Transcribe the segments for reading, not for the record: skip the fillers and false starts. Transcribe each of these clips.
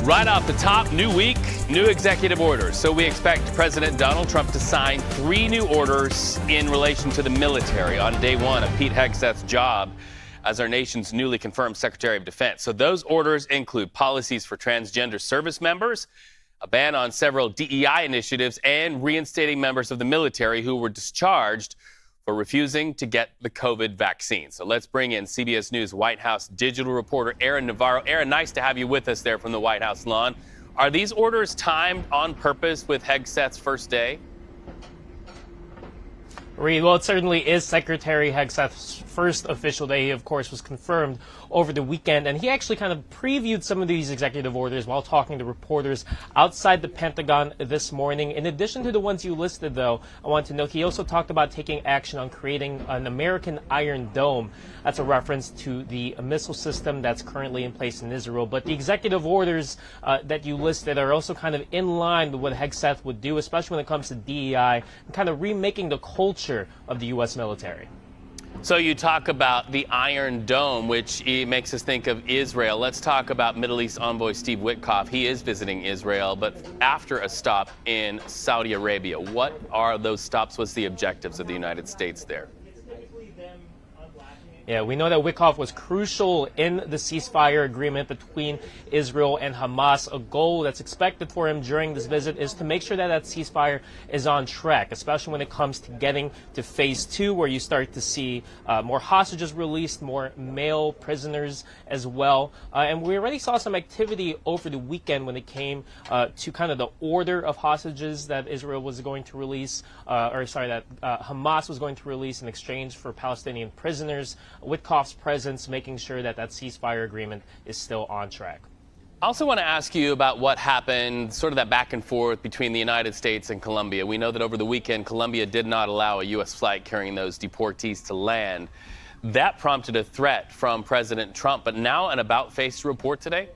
Right off the top, new week, new executive orders. So we expect President Donald Trump to sign 3 new orders in relation to the military on day 1 of Pete Hegseth's job as our nation's newly confirmed Secretary of Defense. So those orders include policies for transgender service members, a ban on several DEI initiatives, and reinstating members of the military who were discharged for refusing to get the COVID vaccine. So let's bring in CBS News White House digital reporter Aaron Navarro. Aaron, nice to have you with us there from the White House lawn. Are these orders timed on purpose with Hegseth's first day? Reed, well, it certainly is Secretary Hegseth's first official day. He, of course, was confirmed over the weekend, and he actually kind of previewed some of these executive orders while talking to reporters outside the Pentagon this morning. In addition to the ones you listed, though, I want to note he also talked about taking action on creating an American Iron Dome. That's a reference to the missile system that's currently in place in Israel. But the executive orders that you listed are also kind of in line with what Hegseth would do, especially when it comes to DEI and kind of remaking the culture of the U.S. military. So you talk about the Iron Dome, which makes us think of Israel. Let's talk about Middle East envoy Steve Witkoff. He is visiting Israel, but after a stop in Saudi Arabia. What are those stops? What's the objectives of the United States there? Yeah, we know that Witkoff was crucial in the ceasefire agreement between Israel and Hamas. A goal that's expected for him during this visit is to make sure that that ceasefire is on track, especially when it comes to getting to phase 2, where you start to see more hostages released, more male prisoners as well. And we already saw some activity over the weekend when it came to kind of the order of hostages that Israel was going to release, that Hamas was going to release in exchange for Palestinian prisoners. Witkoff's presence, making sure that that ceasefire agreement is still on track. I also want to ask you about what happened, sort of that back and forth between the United States and Colombia. We know that over the weekend, Colombia did not allow a U.S. flight carrying those deportees to land. That prompted a threat from President Trump, but now an about-face report today?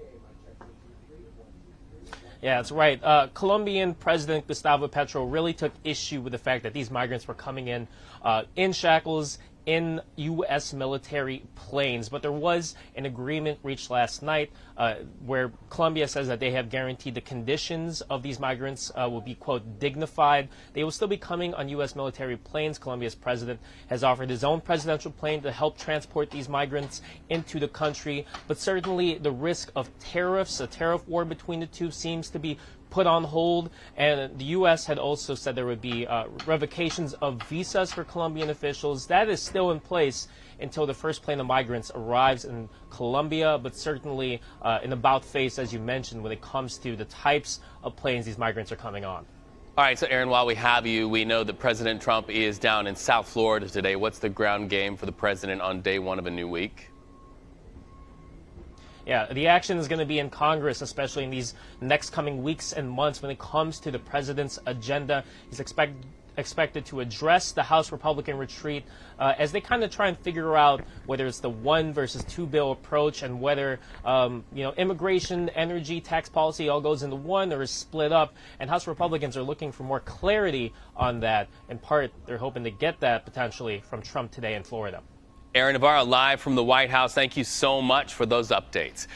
Yeah, that's right. Colombian President Gustavo Petro really took issue with the fact that these migrants were coming in shackles, in U.S. military planes. But there was an agreement reached last night where Colombia says that they have guaranteed the conditions of these migrants will be, quote, dignified. They will still be coming on U.S. military planes. Colombia's president has offered his own presidential plane to help transport these migrants into the country. But certainly the risk of tariffs, a tariff war between the two, seems to be put on hold, and the U.S. had also said there would be revocations of visas for Colombian officials. That is still in place until the first plane of migrants arrives in Colombia, but certainly an about face, as you mentioned, when it comes to the types of planes these migrants are coming on. All right, so Aaron, while we have you, we know that President Trump is down in South Florida today. What's the ground game for the president on day 1 of a new week? Yeah, the action is going to be in Congress, especially in these next coming weeks and months when it comes to the president's agenda. He's expected to address the House Republican retreat as they kind of try and figure out whether it's the 1 versus 2 bill approach and whether immigration, energy, tax policy all goes into one or is split up. And House Republicans are looking for more clarity on that. In part, they're hoping to get that potentially from Trump today in Florida. Aaron Navarro, live from the White House. Thank you so much for those updates.